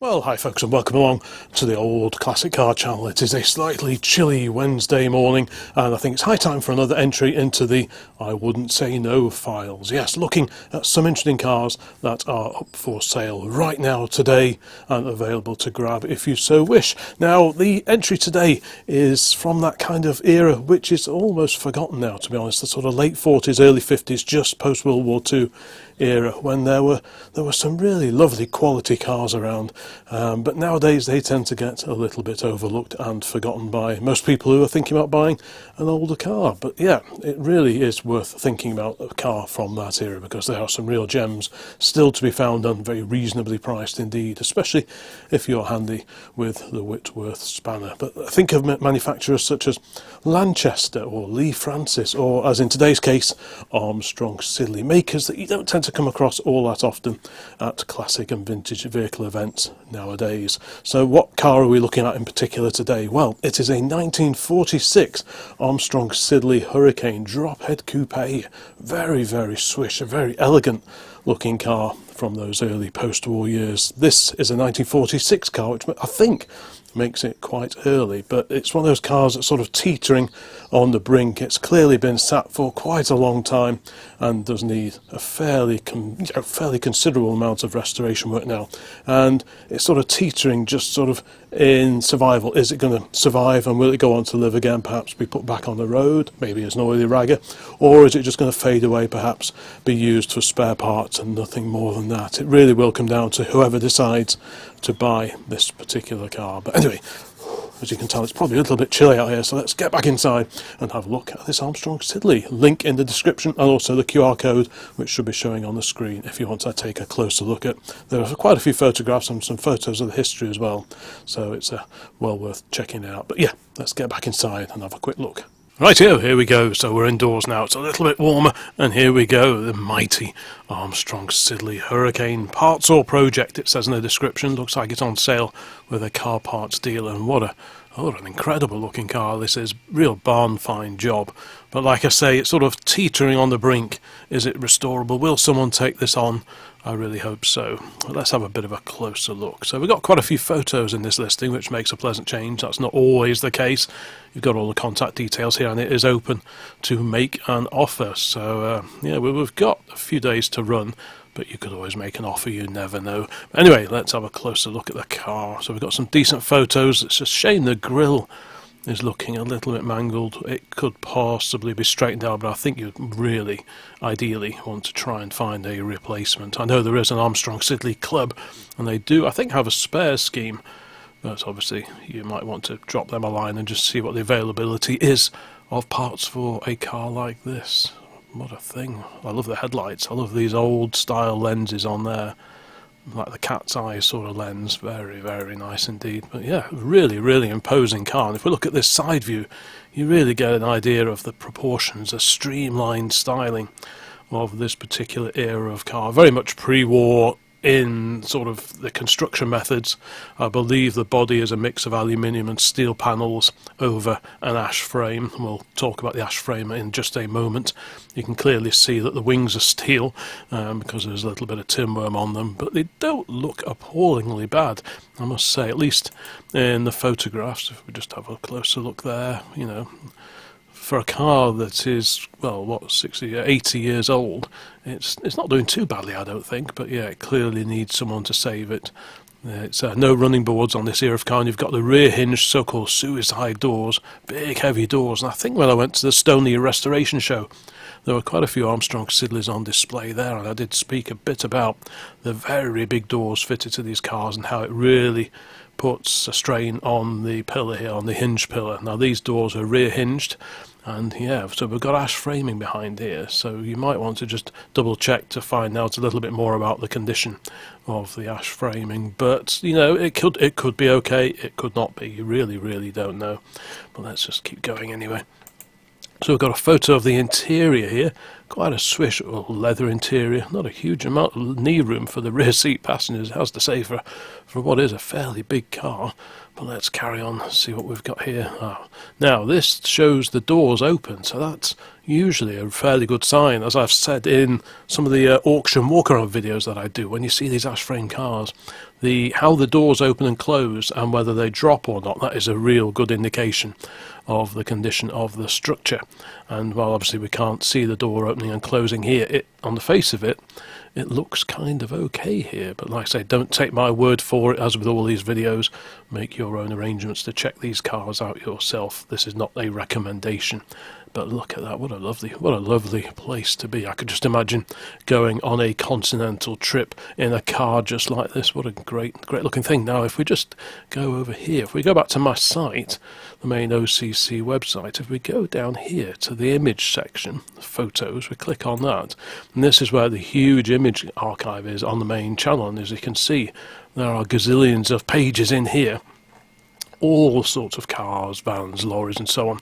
Well, hi folks, and welcome along to the Old Classic Car channel. It is a slightly chilly Wednesday morning, and I think it's high time for another entry into the I Wouldn't Say No files. Yes, looking at some interesting cars that are up for sale right now today and available to grab if you so wish. Now, the entry today is from that kind of era which is almost forgotten now, to be honest, the sort of late 40s, early 50s, just post World War II era, when there were some really lovely quality cars around, but nowadays they tend to get a little bit overlooked and forgotten by most people who are thinking about buying an older car. But yeah, it really is worth thinking about a car from that era, because there are some real gems still to be found and very reasonably priced indeed, especially if you're handy with the Whitworth spanner. But think of manufacturers such as Lanchester or Lee Francis, or as in today's case, Armstrong Siddeley, makers that you don't tend to come across all that often at classic and vintage vehicle events nowadays. So what car are we looking at in particular today? Well, it is a 1946 Armstrong Siddeley Hurricane drop-head coupe. Very, very swish, a very elegant looking car from those early post-war years. This is a 1946 car, which I think makes it quite early, but it's one of those cars that's sort of teetering on the brink. It's clearly been sat for quite a long time and does need a fairly considerable amount of restoration work now, and it's sort of teetering just sort of in survival. Is it going to survive, and will it go on to live again, perhaps be put back on the road, maybe as an oily ragger, or is it just going to fade away, perhaps be used for spare parts and nothing more than that? It really will come down to whoever decides to buy this particular car. But anyway, as you can tell, it's probably a little bit chilly out here, so let's get back inside and have a look at this Armstrong Siddeley. Link in the description, and also the QR code, which should be showing on the screen if you want to take a closer look at. There are quite a few photographs and some photos of the history as well, so it's well worth checking out. But yeah, let's get back inside and have a quick look. Right, here we go. So we're indoors now. It's a little bit warmer, and here we go. The mighty Armstrong Siddeley Hurricane. Parts or project, it says in the description. Looks like it's on sale with a car parts dealer, and what an incredible looking car this is. Real barn find job. But like I say, it's sort of teetering on the brink. Is it restorable? Will someone take this on? I really hope so. But let's have a bit of a closer look. So we've got quite a few photos in this listing, which makes a pleasant change. That's not always the case. You've got all the contact details here, and it is open to make an offer. So yeah, we've got a few days to run, but you could always make an offer, you never know. Anyway, let's have a closer look at the car. So we've got some decent photos. It's a shame the grille is looking a little bit mangled. It could possibly be straightened out, but I think you'd really, ideally, want to try and find a replacement. I know there is an Armstrong Siddeley club, and they do, I think, have a spare scheme, but obviously you might want to drop them a line and just see what the availability is of parts for a car like this. What a thing. I love the headlights. I love these old style lenses on there, like the cat's eye sort of lens. Very, very nice indeed. But yeah, really, really imposing car. And if we look at this side view, you really get an idea of the proportions, the streamlined styling of this particular era of car. Very much pre-war in sort of the construction methods. I believe the body is a mix of aluminium and steel panels over an ash frame. We'll talk about the ash frame in just a moment. You can clearly see that the wings are steel because there's a little bit of tinworm on them, but they don't look appallingly bad, I must say, at least in the photographs. If we just have a closer look there, you know, for a car that is, well, what, 60, 80 years old, it's not doing too badly, I don't think, but yeah, it clearly needs someone to save it. It's no running boards on this era of car, and you've got the rear hinged so-called suicide doors, big heavy doors, and I think when I went to the Stony Restoration Show, there were quite a few Armstrong Sidleys on display there, and I did speak a bit about the very big doors fitted to these cars and how it really puts a strain on the pillar here, on the hinge pillar. Now these doors are rear hinged, and yeah, so we've got ash framing behind here, so you might want to just double check to find out a little bit more about the condition of the ash framing. But you know, it could be okay, it could not be. You really, really don't know. But let's just keep going anyway. So we've got a photo of the interior here, quite a swish leather interior, not a huge amount of knee room for the rear seat passengers, it has to say, for what is a fairly big car. But let's carry on and see what we've got here. Now this shows the doors open, so that's usually a fairly good sign. As I've said in some of the auction walk-around videos that I do, when you see these ash frame cars, how the doors open and close and whether they drop or not, that is a real good indication of the condition of the structure. And while obviously we can't see the door opening and closing here, on the face of it, it looks kind of okay here. But like I say, don't take my word for it. As with all these videos, make your own arrangements to check these cars out yourself. This is not a recommendation. But look at that, what a lovely place to be. I could just imagine going on a continental trip in a car just like this. What a great looking thing. Now if we just go over here, if we go back to my site, the main OCC website, if we go down here to the image section, photos, we click on that, and this is where the huge image archive is on the main channel. And as you can see, there are gazillions of pages in here, all sorts of cars, vans, lorries and so on.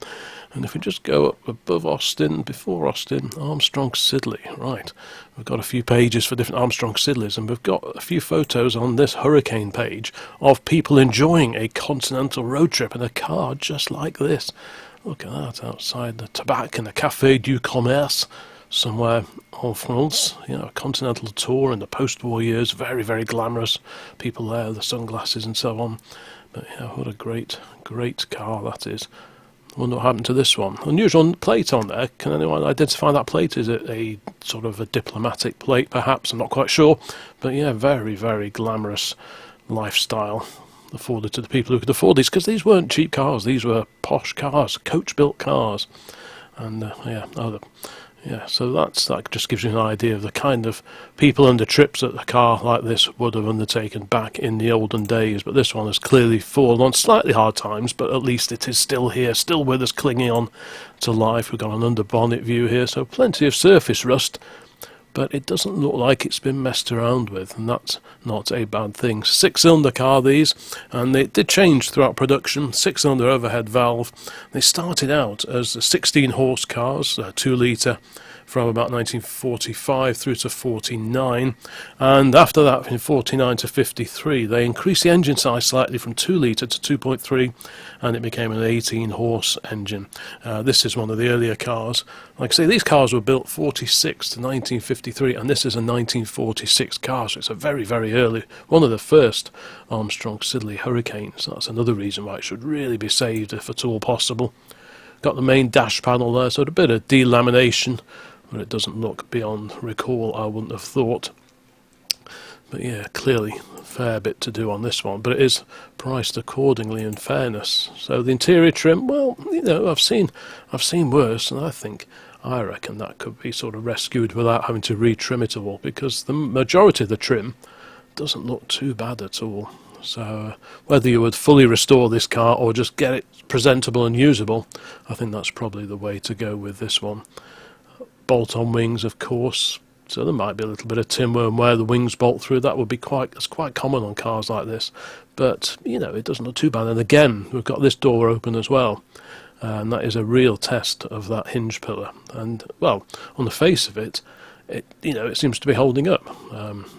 And if we just go up above Austin, before Austin, Armstrong Siddeley, right, we've got a few pages for different Armstrong Sidleys, and we've got a few photos on this Hurricane page of people enjoying a continental road trip in a car just like this. Look at that, outside the Tabac and the Café du Commerce, somewhere en France, a continental tour in the post-war years, very, very glamorous, people there, the sunglasses and so on. But what a great car that is. I wonder what happened to this one. Unusual plate on there. Can anyone identify that plate? Is it a sort of a diplomatic plate, perhaps? I'm not quite sure. But yeah, very, very glamorous lifestyle afforded to the people who could afford these, because these weren't cheap cars. These were posh cars, coach-built cars. And so that just gives you an idea of the kind of people and the trips that a car like this would have undertaken back in the olden days. But this one has clearly fallen on slightly hard times, but at least it is still here, still with us, clinging on to life. We've got an under bonnet view here, so plenty of surface rust, but it doesn't look like it's been messed around with, and that's not a bad thing. 6-cylinder car, these, and they did change throughout production. 6-cylinder overhead valve. They started out as 16 horse cars, 2 litre, from about 1945 through to 49, and after that, in 49 to 53, they increased the engine size slightly from 2 litre to 2.3, and it became an 18 horse engine. This is one of the earlier cars. Like I say, these cars were built 46 to 1953, and this is a 1946 car, so it's a very, very early, one of the first Armstrong Siddeley Hurricanes. That's another reason why it should really be saved if at all possible. Got the main dash panel there, so a bit of delamination, but it doesn't look beyond recall, I wouldn't have thought. But yeah, clearly a fair bit to do on this one, but it is priced accordingly in fairness. So the interior trim, well, I've seen worse, and I reckon that could be sort of rescued without having to retrim it all, because the majority of the trim doesn't look too bad at all. So whether you would fully restore this car or just get it presentable and usable, I think that's probably the way to go with this one. Bolt-on wings, of course, so there might be a little bit of tin worm where the wings bolt through. That's quite common on cars like this, but it doesn't look too bad. And again, we've got this door open as well, and that is a real test of that hinge pillar. And well, on the face of it, it seems to be holding up.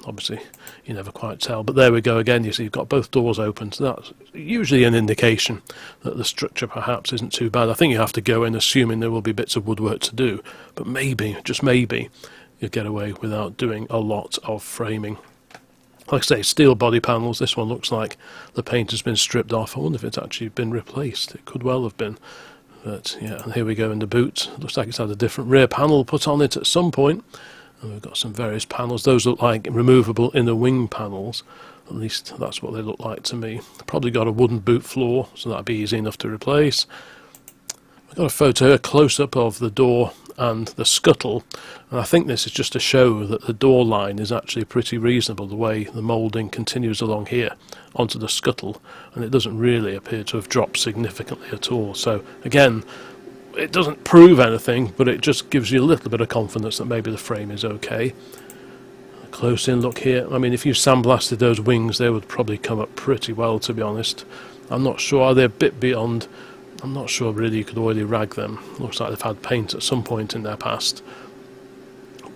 Obviously, you never quite tell, but there we go again. You see, you've got both doors open, so that's usually an indication that the structure perhaps isn't too bad. I think you have to go in assuming there will be bits of woodwork to do, but maybe, just maybe, you get away without doing a lot of framing. Like I say, steel body panels. This one looks like the paint has been stripped off. I wonder if it's actually been replaced. It could well have been. But yeah, and here we go in the boot. Looks like it's had a different rear panel put on it at some point. And we've got some various panels. Those look like removable inner wing panels. At least that's what they look like to me. Probably got a wooden boot floor, so that'd be easy enough to replace. We've got a photo, a close-up of the door and the scuttle. And I think this is just to show that the door line is actually pretty reasonable, the way the moulding continues along here onto the scuttle. And it doesn't really appear to have dropped significantly at all. So again, it doesn't prove anything, but it just gives you a little bit of confidence that maybe the frame is okay. A close-in look here. I mean, if you sandblasted those wings, they would probably come up pretty well, to be honest. I'm not sure. Are they a bit beyond I'm not sure really you could oily rag them. Looks like they've had paint at some point in their past.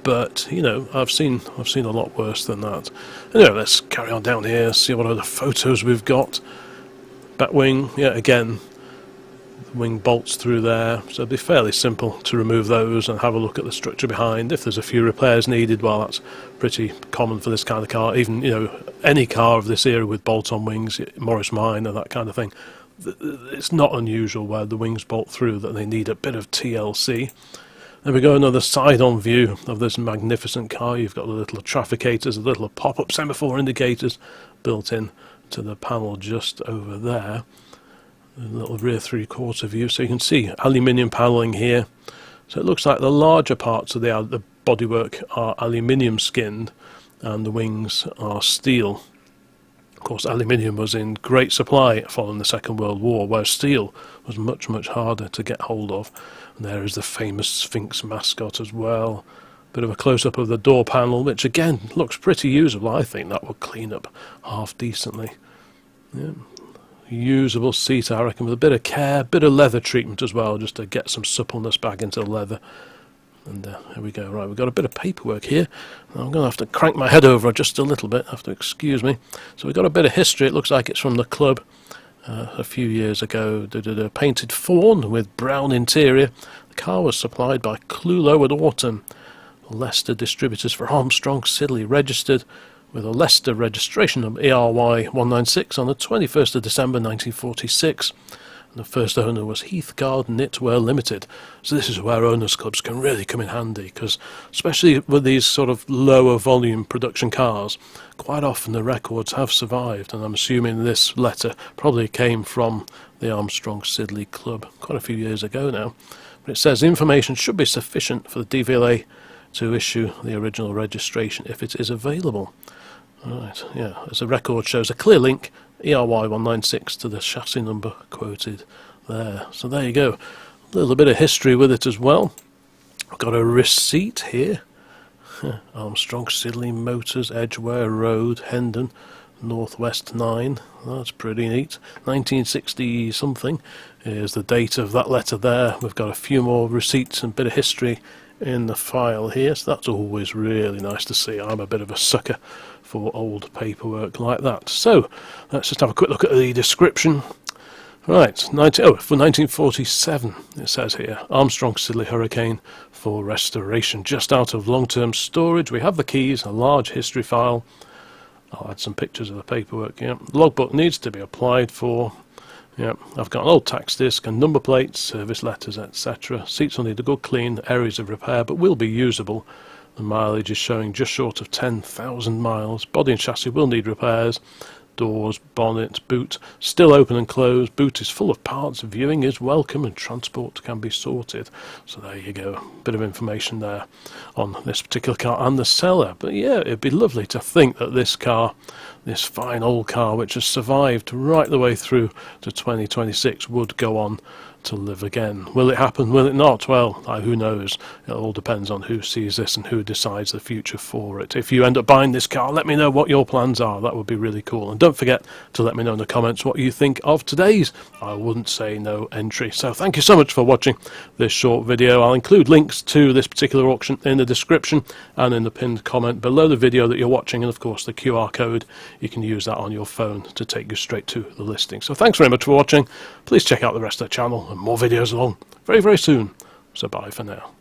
But, you know, I've seen a lot worse than that. Anyway, let's carry on down here, see what other photos we've got. Back wing, yeah, again, the wing bolts through there, so it'd be fairly simple to remove those and have a look at the structure behind. If there's a few repairs needed, well, that's pretty common for this kind of car. Even, you know, any car of this era with bolt-on wings, Morris Minor, that kind of thing, it's not unusual where the wings bolt through that they need a bit of TLC. There we go, another side-on view of this magnificent car. You've got the little trafficators, the little pop-up semaphore indicators built in to the panel just over there. A little rear three-quarter view, so you can see aluminium panelling here. So it looks like the larger parts of the bodywork are aluminium skinned and the wings are steel. Of course, aluminium was in great supply following the Second World War, where steel was much, much harder to get hold of. And there is the famous Sphinx mascot as well. Bit of a close-up of the door panel, which again looks pretty usable. I think that will clean up half decently. Yeah. Usable seat, I reckon, with a bit of care, bit of leather treatment as well, just to get some suppleness back into the leather. And here we go. Right, we've got a bit of paperwork here. I'm going to have to crank my head over just a little bit, have to excuse me. So we've got a bit of history. It looks like it's from the club a few years ago. A painted fawn with brown interior. The car was supplied by Clulo and Autumn, Leicester distributors for Armstrong Siddeley, registered with a Leicester registration number ERY 196 on the 21st of December 1946. And the first owner was Heathguard Knitwear Limited. So this is where owners' clubs can really come in handy, because especially with these sort of lower volume production cars, quite often the records have survived, and I'm assuming this letter probably came from the Armstrong Siddeley Club quite a few years ago now. But it says information should be sufficient for the DVLA to issue the original registration if it is available. Right, yeah, as the record shows, a clear link, ERY 196, to the chassis number quoted there. So there you go. A little bit of history with it as well. I've got a receipt here. Armstrong Siddeley Motors, Edgware Road, Hendon, Northwest 9. That's pretty neat. 1960 something is the date of that letter there. We've got a few more receipts and a bit of history in the file here, so that's always really nice to see. I'm a bit of a sucker for old paperwork like that. So let's just have a quick look at the description. Right, for 1947 it says here, Armstrong Siddeley Hurricane for restoration, just out of long-term storage. We have the keys, a large history file. I'll add some pictures of the paperwork. Yeah, logbook needs to be applied for. Yeah, I've got an old tax disc and number plates, service letters, etc. Seats will need a good clean, areas of repair, but will be usable. The mileage is showing just short of 10,000 miles. Body and chassis will need repairs. Doors, bonnet, boot, still open and closed. Boot is full of parts. Viewing is welcome and transport can be sorted. So there you go. Bit of information there on this particular car and the seller. But yeah, it'd be lovely to think that this car, this fine old car, which has survived right the way through to 2026, would go on to live again. Will it happen? Will it not? Well, who knows? It all depends on who sees this and who decides the future for it. If you end up buying this car, let me know what your plans are. That would be really cool. And don't forget to let me know in the comments what you think of today's I Wouldn't Say No entry. So thank you so much for watching this short video. I'll include links to this particular auction in the description and in the pinned comment below the video that you're watching, and of course the QR code. You can use that on your phone to take you straight to the listing. So thanks very much for watching. Please check out the rest of the channel and more videos along very, very soon. So bye for now.